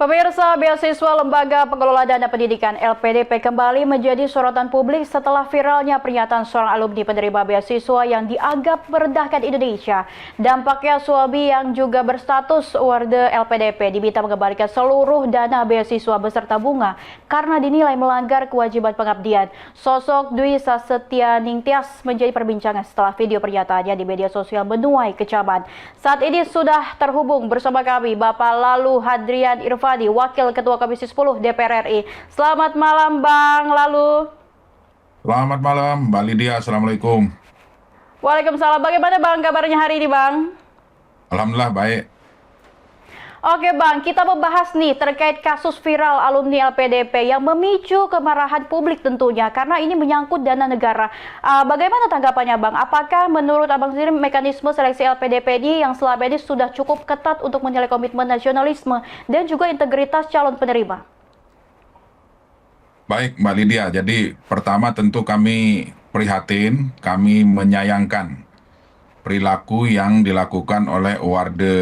Pemirsa, beasiswa Lembaga Pengelola Dana Pendidikan (LPDP) kembali menjadi sorotan publik setelah viralnya pernyataan seorang alumni penerima beasiswa yang dianggap merendahkan Indonesia. Dampaknya suami yang juga berstatus warga LPDP diminta mengembalikan seluruh dana beasiswa beserta bunga karena dinilai melanggar kewajiban pengabdian. Sosok Dwi Sasetyaningtyas menjadi perbincangan setelah video pernyataannya di media sosial menuai kecaman. Saat ini sudah terhubung bersama kami Bapak Lalu Hadrian Irfani, Wakil Ketua Komisi 10 DPR RI. Selamat malam, Bang Lalu. Selamat malam, Mbak Lydia. Assalamualaikum. Waalaikumsalam. Bagaimana, Bang, kabarnya hari ini, Bang? Alhamdulillah baik. Oke, Bang, kita membahas nih terkait kasus viral alumni LPDP yang memicu kemarahan publik tentunya karena ini menyangkut dana negara. Bagaimana tanggapannya, Bang? Apakah menurut Abang sendiri mekanisme seleksi LPDP ini yang selama ini sudah cukup ketat untuk menilai komitmen nasionalisme dan juga integritas calon penerima? Baik, Mbak Lydia. Jadi pertama tentu kami prihatin, kami menyayangkan perilaku yang dilakukan oleh warga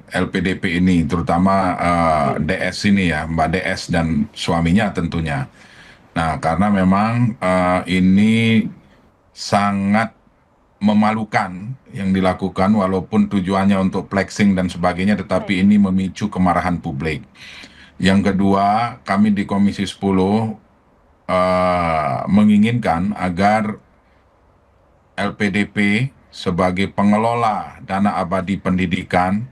LPDP ini, terutama DS ini ya, Mbak DS dan suaminya tentunya. Nah, karena memang ini sangat memalukan yang dilakukan, walaupun tujuannya untuk flexing dan sebagainya, tetapi ini memicu kemarahan publik. Yang kedua, kami di Komisi 10 menginginkan agar LPDP sebagai pengelola dana abadi pendidikan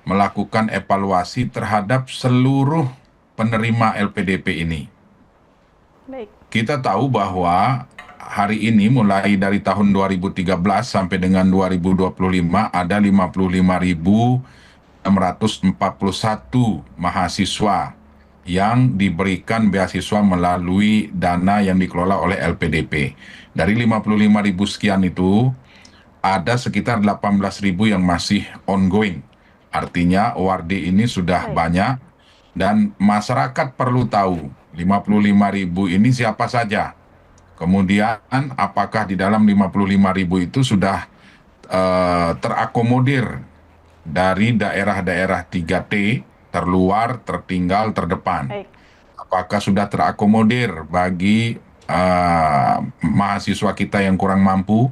melakukan evaluasi terhadap seluruh penerima LPDP ini. Baik. Kita tahu bahwa hari ini mulai dari tahun 2013 sampai dengan 2025 ada 55.641 mahasiswa yang diberikan beasiswa melalui dana yang dikelola oleh LPDP. Dari 55.000 sekian itu, ada sekitar 18.000 yang masih ongoing. Artinya ORD ini sudah banyak dan masyarakat perlu tahu 55.000 ini siapa saja. Kemudian apakah di dalam 55.000 itu sudah terakomodir dari daerah-daerah 3T, terluar, tertinggal, terdepan. Apakah sudah terakomodir bagi mahasiswa kita yang kurang mampu?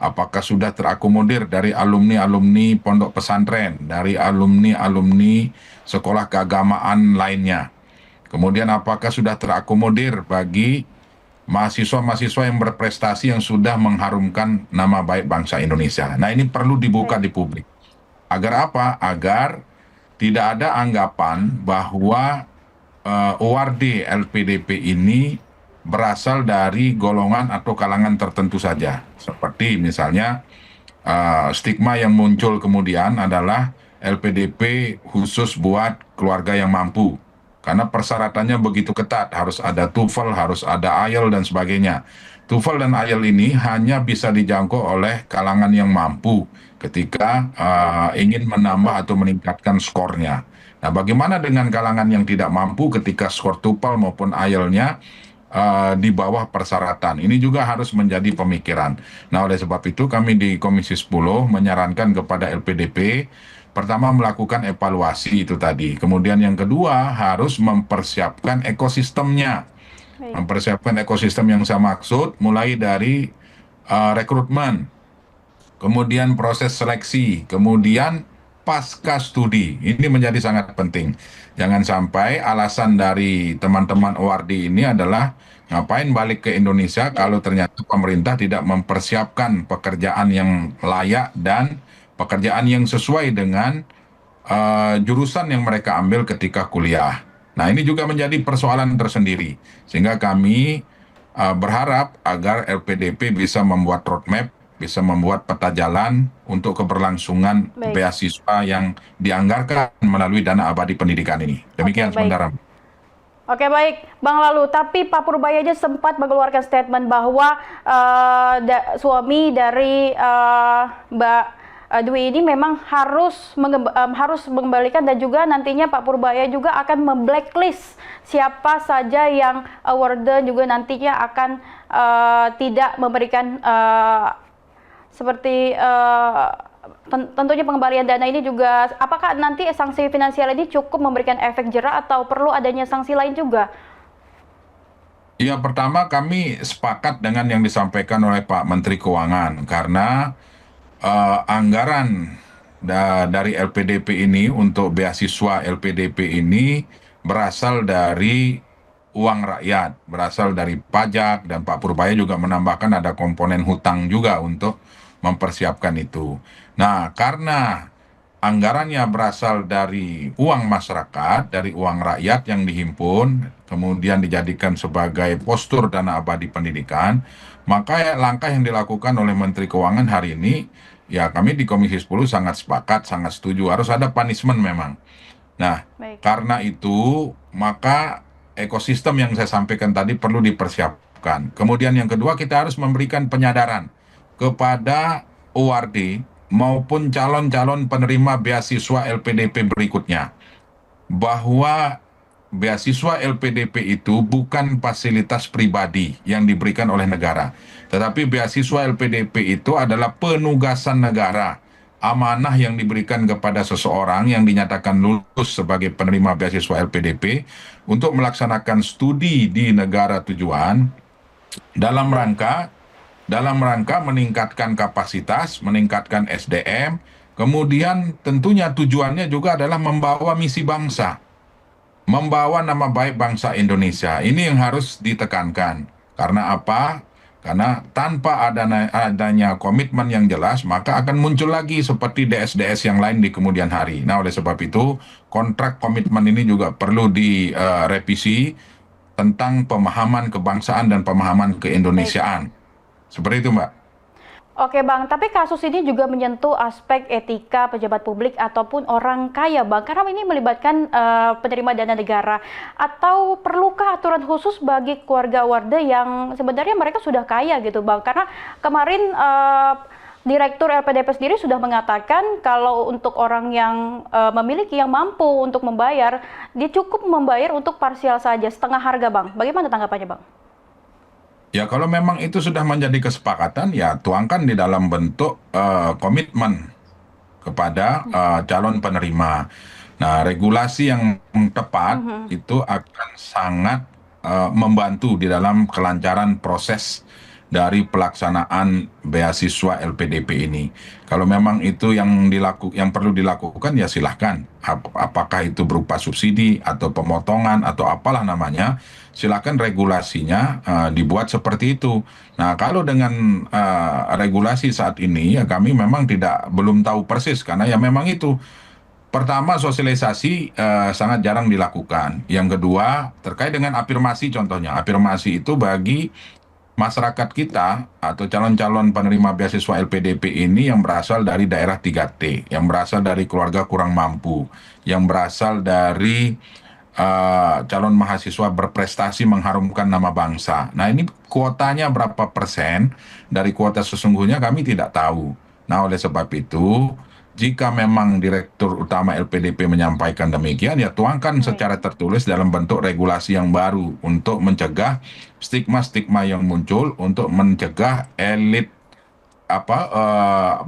Apakah sudah terakomodir dari alumni-alumni pondok pesantren, dari alumni-alumni sekolah keagamaan lainnya? Kemudian apakah sudah terakomodir bagi mahasiswa-mahasiswa yang berprestasi yang sudah mengharumkan nama baik bangsa Indonesia? Nah, ini perlu dibuka di publik. Agar apa? Agar tidak ada anggapan bahwa ORD LPDP ini berasal dari golongan atau kalangan tertentu saja. Seperti misalnya stigma yang muncul kemudian adalah LPDP khusus buat keluarga yang mampu. Karena persyaratannya begitu ketat, harus ada TOEFL, harus ada IELTS dan sebagainya. TOEFL dan IELTS ini hanya bisa dijangkau oleh kalangan yang mampu ketika ingin menambah atau meningkatkan skornya. Nah, bagaimana dengan kalangan yang tidak mampu ketika skor TOEFL maupun IELTS-nya di bawah persyaratan? Ini juga harus menjadi pemikiran. Nah, oleh sebab itu kami di Komisi 10 menyarankan kepada LPDP, pertama melakukan evaluasi itu tadi. Kemudian yang kedua harus mempersiapkan ekosistemnya. Mempersiapkan ekosistem yang saya maksud mulai dari rekrutmen, kemudian proses seleksi, kemudian pasca studi. Ini menjadi sangat penting. Jangan sampai alasan dari teman-teman ORD ini adalah ngapain balik ke Indonesia kalau ternyata pemerintah tidak mempersiapkan pekerjaan yang layak dan pekerjaan yang sesuai dengan jurusan yang mereka ambil ketika kuliah. Nah, ini juga menjadi persoalan tersendiri. Sehingga kami berharap agar LPDP bisa membuat roadmap, bisa membuat peta jalan untuk keberlangsungan beasiswa yang dianggarkan melalui dana abadi pendidikan ini. Demikian sementara. Oke, baik, Bang Lalu. Tapi Pak Purbaya aja sempat mengeluarkan statement bahwa suami dari Mbak Dwi ini memang harus mengembalikan, dan juga nantinya Pak Purbaya juga akan memblacklist siapa saja yang award juga nantinya akan tidak memberikan Seperti tentunya pengembalian dana ini juga, apakah nanti sanksi finansial ini cukup memberikan efek jera atau perlu adanya sanksi lain juga? Ya, pertama kami sepakat dengan yang disampaikan oleh Pak Menteri Keuangan karena anggaran dari LPDP ini untuk beasiswa LPDP ini berasal dari uang rakyat, berasal dari pajak, dan Pak Purbaya juga menambahkan ada komponen hutang juga untuk mempersiapkan itu. Nah, karena anggarannya berasal dari uang masyarakat, dari uang rakyat yang dihimpun, kemudian dijadikan sebagai postur dana abadi pendidikan, maka langkah yang dilakukan oleh Menteri Keuangan hari ini, ya kami di Komisi 10 sangat sepakat, sangat setuju, harus ada punishment memang. Nah, Baik. karena itu, maka ekosistem yang saya sampaikan tadi perlu dipersiapkan. Kemudian yang kedua, kita harus memberikan penyadaran kepada ORD maupun calon-calon penerima beasiswa LPDP berikutnya, bahwa beasiswa LPDP itu bukan fasilitas pribadi yang diberikan oleh negara, tetapi beasiswa LPDP itu adalah penugasan negara, amanah yang diberikan kepada seseorang yang dinyatakan lulus sebagai penerima beasiswa LPDP untuk melaksanakan studi di negara tujuan dalam rangka meningkatkan kapasitas, meningkatkan SDM, kemudian tentunya tujuannya juga adalah membawa misi bangsa, membawa nama baik bangsa Indonesia. Ini yang harus ditekankan. Karena apa? Karena tanpa adanya komitmen yang jelas, maka akan muncul lagi seperti DS-DS yang lain di kemudian hari. Nah, oleh sebab itu, kontrak komitmen ini juga perlu direvisi tentang pemahaman kebangsaan dan pemahaman keindonesiaan. Seperti itu, Mbak. Oke Bang, tapi kasus ini juga menyentuh aspek etika pejabat publik ataupun orang kaya Bang, karena ini melibatkan penerima dana negara. Atau perlukah aturan khusus bagi keluarga Wardah yang sebenarnya mereka sudah kaya gitu Bang? Karena kemarin Direktur LPDP sendiri sudah mengatakan kalau untuk orang yang memiliki, yang mampu untuk membayar, dia cukup membayar untuk parsial saja, setengah harga Bang. Bagaimana tanggapannya Bang? Ya, kalau memang itu sudah menjadi kesepakatan, ya tuangkan di dalam bentuk komitmen kepada calon penerima. Nah, regulasi yang tepat itu akan sangat membantu di dalam kelancaran proses dari pelaksanaan beasiswa LPDP ini. Kalau memang itu yang perlu dilakukan, ya silahkan. Apakah itu berupa subsidi atau pemotongan atau apalah namanya, silakan regulasinya dibuat seperti itu. Nah, kalau dengan regulasi saat ini, ya kami memang belum tahu persis, karena ya memang itu. Pertama, sosialisasi sangat jarang dilakukan. Yang kedua, terkait dengan afirmasi contohnya. Afirmasi itu bagi masyarakat kita atau calon-calon penerima beasiswa LPDP ini yang berasal dari daerah 3T, yang berasal dari keluarga kurang mampu, yang berasal dari calon mahasiswa berprestasi mengharumkan nama bangsa. Nah, ini kuotanya berapa persen dari kuota sesungguhnya kami tidak tahu. Nah, oleh sebab itu, jika memang Direktur Utama LPDP menyampaikan demikian, ya tuangkan secara tertulis dalam bentuk regulasi yang baru untuk mencegah stigma-stigma yang muncul, untuk mencegah elit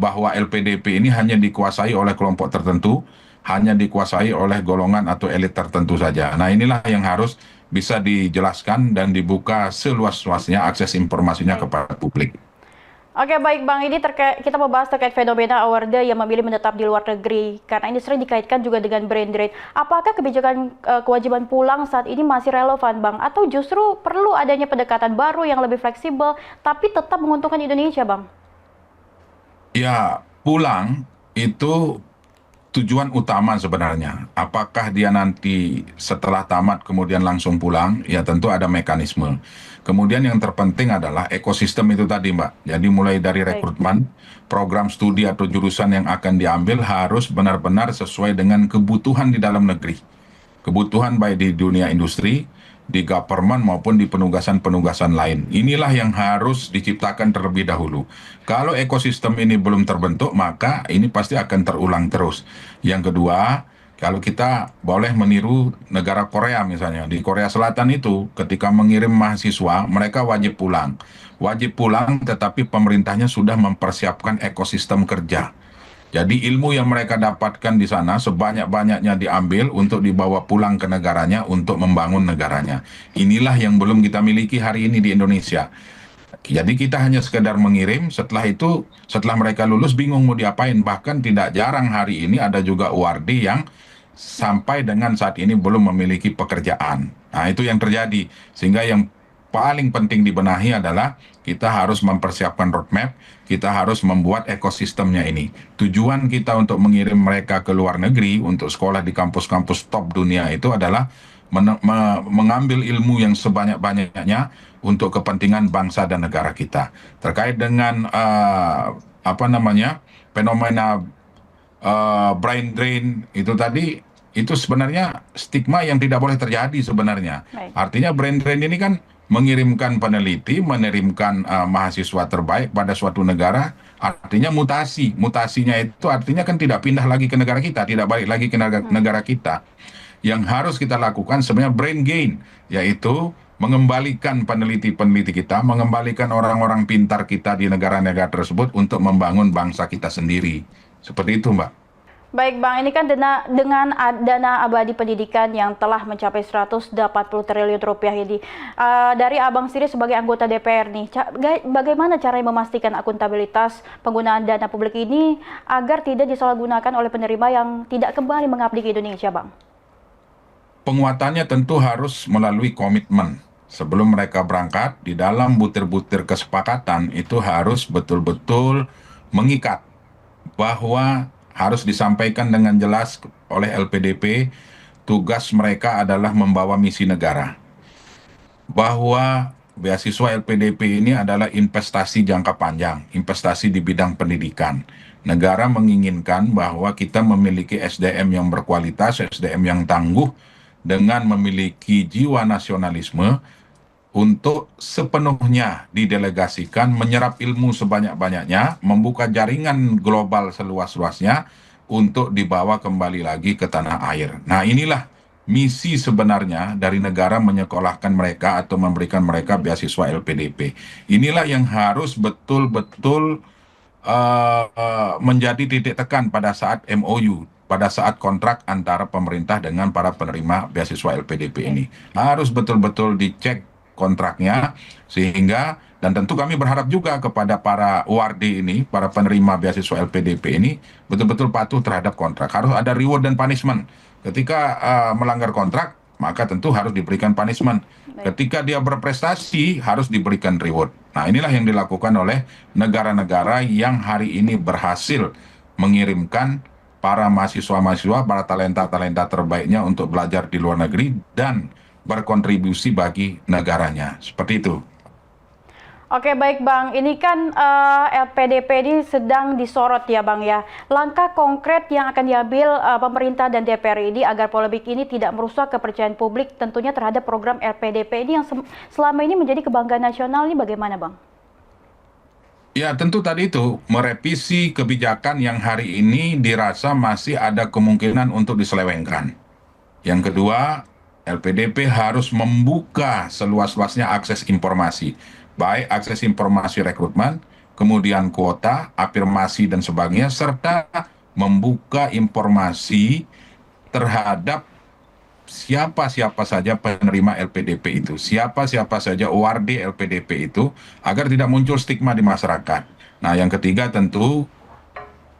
bahwa LPDP ini hanya dikuasai oleh kelompok tertentu, hanya dikuasai oleh golongan atau elit tertentu saja. Nah, inilah yang harus bisa dijelaskan dan dibuka seluas-luasnya akses informasinya kepada publik. Oke baik Bang, ini kita membahas terkait fenomena Wardah yang memilih menetap di luar negeri karena ini sering dikaitkan juga dengan brain drain. Apakah kebijakan kewajiban pulang saat ini masih relevan Bang? Atau justru perlu adanya pendekatan baru yang lebih fleksibel tapi tetap menguntungkan Indonesia Bang? Ya, pulang itu tujuan utama sebenarnya. Apakah dia nanti setelah tamat kemudian langsung pulang? Ya tentu ada mekanisme. Kemudian yang terpenting adalah ekosistem itu tadi Mbak. Jadi mulai dari rekrutmen, program studi atau jurusan yang akan diambil harus benar-benar sesuai dengan kebutuhan di dalam negeri. Kebutuhan baik di dunia industri, di government maupun di penugasan-penugasan lain. Inilah yang harus diciptakan terlebih dahulu. Kalau ekosistem ini belum terbentuk, maka ini pasti akan terulang terus. Yang kedua, Kalau kita boleh meniru negara Korea misalnya, di Korea Selatan itu ketika mengirim mahasiswa, mereka wajib pulang. Wajib pulang tetapi pemerintahnya sudah mempersiapkan ekosistem kerja. Jadi ilmu yang mereka dapatkan di sana sebanyak-banyaknya diambil untuk dibawa pulang ke negaranya untuk membangun negaranya. Inilah yang belum kita miliki hari ini di Indonesia. Jadi kita hanya sekedar mengirim, setelah itu, setelah mereka lulus bingung mau diapain. Bahkan tidak jarang hari ini ada juga UARDI yang sampai dengan saat ini belum memiliki pekerjaan. Nah itu yang terjadi. Sehingga yang paling penting dibenahi adalah kita harus mempersiapkan roadmap, kita harus membuat ekosistemnya ini. Tujuan kita untuk mengirim mereka ke luar negeri, untuk sekolah di kampus-kampus top dunia itu adalah mengambil ilmu yang sebanyak-banyaknya untuk kepentingan bangsa dan negara kita. Terkait dengan apa namanya fenomena brain drain itu tadi, itu sebenarnya stigma yang tidak boleh terjadi sebenarnya. Baik. Artinya brain drain ini kan mengirimkan peneliti, mengirimkan mahasiswa terbaik pada suatu negara, artinya mutasi. Mutasinya itu artinya kan tidak pindah lagi ke negara kita, tidak balik lagi ke negara kita. Yang harus kita lakukan sebenarnya brain gain, yaitu mengembalikan peneliti-peneliti kita, mengembalikan orang-orang pintar kita di negara-negara tersebut untuk membangun bangsa kita sendiri. Seperti itu, Mbak. Baik Bang, ini kan dengan dana abadi pendidikan yang telah mencapai 180 triliun rupiah ini. Dari Abang sendiri sebagai anggota DPR nih, bagaimana cara memastikan akuntabilitas penggunaan dana publik ini agar tidak disalahgunakan oleh penerima yang tidak kembali mengabdi ke Indonesia, Bang? Penguatannya tentu harus melalui komitmen. Sebelum mereka berangkat, di dalam butir-butir kesepakatan itu harus betul-betul mengikat bahwa harus disampaikan dengan jelas oleh LPDP, tugas mereka adalah membawa misi negara. Bahwa beasiswa LPDP ini adalah investasi jangka panjang, investasi di bidang pendidikan. Negara menginginkan bahwa kita memiliki SDM yang berkualitas, SDM yang tangguh, dengan memiliki jiwa nasionalisme untuk sepenuhnya didelegasikan, menyerap ilmu sebanyak-banyaknya, membuka jaringan global seluas-luasnya untuk dibawa kembali lagi ke tanah air. Nah inilah misi sebenarnya dari negara menyekolahkan mereka atau memberikan mereka beasiswa LPDP. Inilah yang harus betul-betul menjadi titik tekan pada saat MOU, pada saat kontrak antara pemerintah dengan para penerima beasiswa LPDP ini. Harus betul-betul dicek kontraknya, sehingga, dan tentu kami berharap juga kepada para UARDI ini, para penerima beasiswa LPDP ini, betul-betul patuh terhadap kontrak. Harus ada reward dan punishment. Ketika melanggar kontrak, maka tentu harus diberikan punishment. Ketika dia berprestasi, harus diberikan reward. Nah inilah yang dilakukan oleh negara-negara yang hari ini berhasil mengirimkan para mahasiswa-mahasiswa, para talenta-talenta terbaiknya untuk belajar di luar negeri dan berkontribusi bagi negaranya. Seperti itu. Oke baik Bang, ini kan LPDP ini sedang disorot ya Bang ya. Langkah konkret yang akan diambil pemerintah dan DPR ini agar polemik ini tidak merusak kepercayaan publik tentunya terhadap program LPDP ini yang selama ini menjadi kebanggaan nasional ini bagaimana Bang? Ya tentu tadi itu, merevisi kebijakan yang hari ini dirasa masih ada kemungkinan untuk diselewengkan. Yang kedua, LPDP harus membuka seluas-luasnya akses informasi, baik akses informasi rekrutmen, kemudian kuota, afirmasi dan sebagainya, serta membuka informasi terhadap siapa-siapa saja penerima LPDP itu, siapa-siapa saja UARDI LPDP itu, agar tidak muncul stigma di masyarakat. Nah yang ketiga tentu,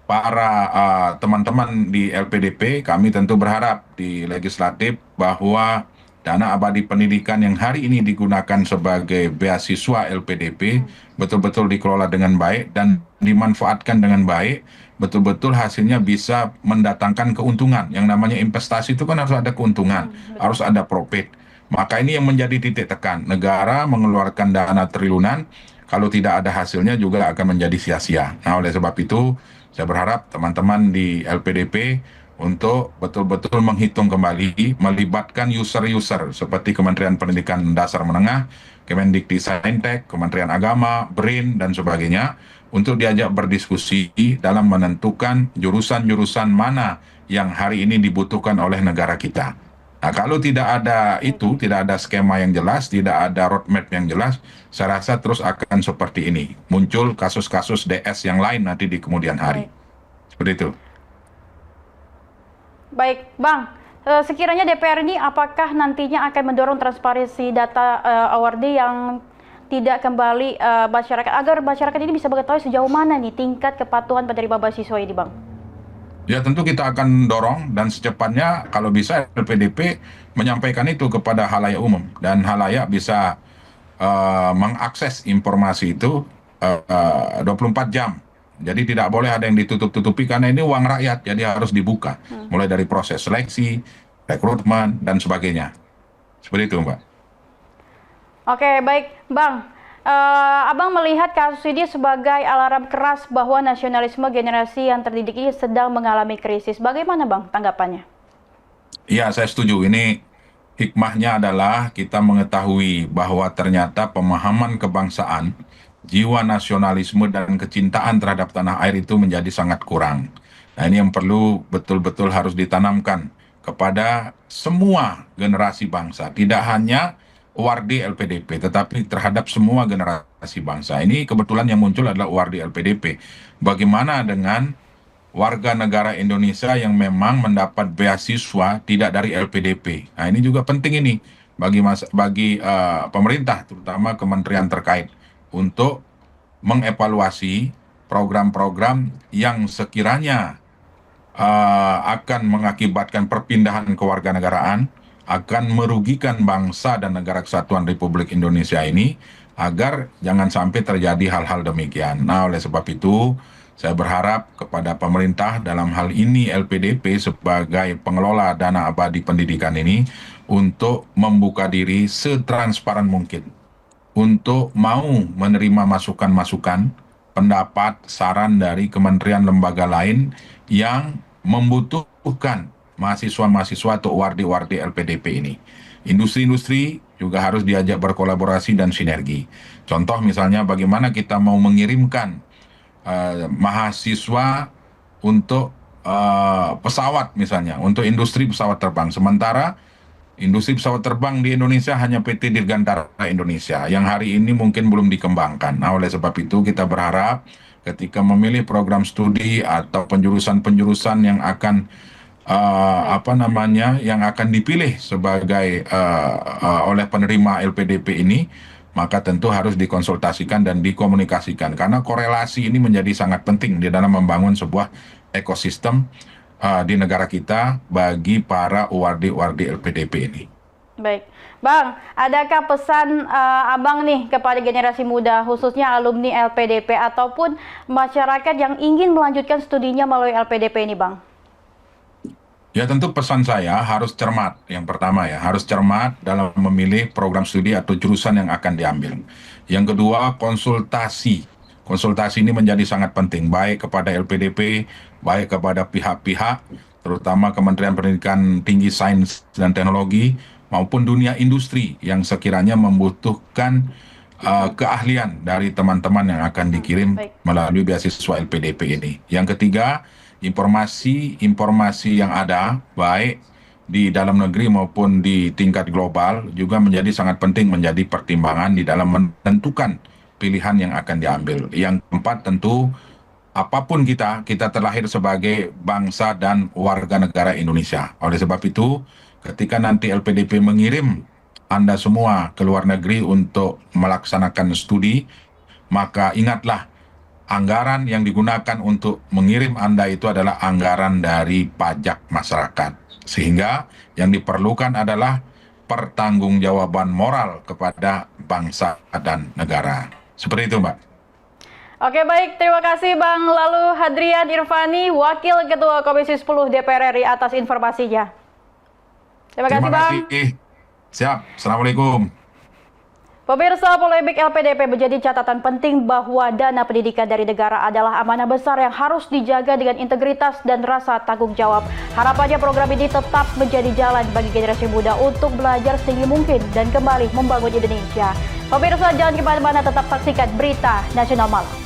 para teman-teman di LPDP, kami tentu berharap di legislatif bahwa dana abadi pendidikan yang hari ini digunakan sebagai beasiswa LPDP betul-betul dikelola dengan baik dan dimanfaatkan dengan baik, betul-betul hasilnya bisa mendatangkan keuntungan. Yang namanya investasi itu kan harus ada keuntungan, harus ada profit. Maka ini yang menjadi titik tekan. Negara mengeluarkan dana triliunan, kalau tidak ada hasilnya juga akan menjadi sia-sia. Nah oleh sebab itu, saya berharap teman-teman di LPDP untuk betul-betul menghitung kembali, melibatkan user-user seperti Kementerian Pendidikan Dasar Menengah, Kemendikbudristek, Kementerian Agama, BRIN, dan sebagainya, untuk diajak berdiskusi dalam menentukan jurusan-jurusan mana yang hari ini dibutuhkan oleh negara kita. Nah, kalau tidak ada itu, tidak ada skema yang jelas, tidak ada roadmap yang jelas, saya rasa terus akan seperti ini. Muncul kasus-kasus DS yang lain nanti di kemudian hari. Seperti itu. Baik, Bang. Sekiranya DPR ini apakah nantinya akan mendorong transparansi data awardee yang tidak kembali masyarakat, agar masyarakat ini bisa mengetahui sejauh mana nih tingkat kepatuhan penerima beasiswa ini, Bang? Ya tentu kita akan dorong dan secepatnya kalau bisa LPDP menyampaikan itu kepada halayak umum dan halayak bisa mengakses informasi itu 24 jam. Jadi tidak boleh ada yang ditutup-tutupi karena ini uang rakyat, jadi harus dibuka. Mulai dari proses seleksi, rekrutmen, dan sebagainya. Seperti itu, Mbak. Oke, baik, Bang. Abang melihat kasus ini sebagai alarm keras bahwa nasionalisme generasi yang terdidik ini sedang mengalami krisis. Bagaimana, Bang, tanggapannya? Iya, saya setuju. Ini hikmahnya adalah kita mengetahui bahwa ternyata pemahaman kebangsaan, jiwa nasionalisme dan kecintaan terhadap tanah air itu menjadi sangat kurang. Nah, ini yang perlu betul-betul harus ditanamkan kepada semua generasi bangsa, tidak hanya Wardi LPDP, tetapi terhadap semua generasi bangsa. Ini kebetulan yang muncul adalah Wardi LPDP. Bagaimana dengan warga negara Indonesia yang memang mendapat beasiswa tidak dari LPDP? Nah, ini juga penting ini bagi pemerintah, terutama kementerian terkait, untuk mengevaluasi program-program yang sekiranya akan mengakibatkan perpindahan kewarganegaraan, akan merugikan bangsa dan negara kesatuan Republik Indonesia ini, agar jangan sampai terjadi hal-hal demikian. Nah, oleh sebab itu, saya berharap kepada pemerintah dalam hal ini LPDP sebagai pengelola dana abadi pendidikan ini untuk membuka diri setransparan mungkin, untuk mau menerima masukan-masukan, pendapat, saran dari kementerian lembaga lain yang membutuhkan mahasiswa-mahasiswa atau wardi-wardi LPDP ini. Industri-industri juga harus diajak berkolaborasi dan sinergi. Contoh misalnya bagaimana kita mau mengirimkan mahasiswa untuk pesawat misalnya, untuk industri pesawat terbang. Sementara industri pesawat terbang di Indonesia hanya PT Dirgantara Indonesia, yang hari ini mungkin belum dikembangkan. Nah, oleh sebab itu kita berharap ketika memilih program studi atau penjurusan-penjurusan yang akan yang akan dipilih sebagai oleh penerima LPDP ini, maka tentu harus dikonsultasikan dan dikomunikasikan karena korelasi ini menjadi sangat penting di dalam membangun sebuah ekosistem di negara kita bagi para wardi-wardi LPDP ini. Baik, Bang, adakah pesan Abang nih kepada generasi muda, khususnya alumni LPDP ataupun masyarakat yang ingin melanjutkan studinya melalui LPDP ini, Bang? Ya tentu pesan saya harus cermat, yang pertama ya, harus cermat dalam memilih program studi atau jurusan yang akan diambil. Yang kedua, konsultasi. Konsultasi ini menjadi sangat penting, baik kepada LPDP, baik kepada pihak-pihak, terutama Kementerian Pendidikan Tinggi Sains dan Teknologi, maupun dunia industri yang sekiranya membutuhkan keahlian dari teman-teman yang akan dikirim melalui beasiswa LPDP ini. Yang ketiga, informasi yang ada baik di dalam negeri maupun di tingkat global juga menjadi sangat penting menjadi pertimbangan di dalam menentukan pilihan yang akan diambil. Yang keempat tentu apapun kita terlahir sebagai bangsa dan warga negara Indonesia. Oleh sebab itu ketika nanti LPDP mengirim Anda semua ke luar negeri untuk melaksanakan studi, maka ingatlah anggaran yang digunakan untuk mengirim Anda itu adalah anggaran dari pajak masyarakat. Sehingga yang diperlukan adalah pertanggungjawaban moral kepada bangsa dan negara. Seperti itu, Mbak. Oke, baik. Terima kasih, Bang Lalu Hadrian Irvani, Wakil Ketua Komisi 10 DPR RI atas informasinya. Terima kasih, Bang. Terima kasih. Siap. Assalamualaikum. Pemirsa, polemik LPDP menjadi catatan penting bahwa dana pendidikan dari negara adalah amanah besar yang harus dijaga dengan integritas dan rasa tanggung jawab. Harapannya program ini tetap menjadi jalan bagi generasi muda untuk belajar setinggi mungkin dan kembali membangun Indonesia. Pemirsa, jangan kemana-mana, tetap saksikan Berita Nasional Malam.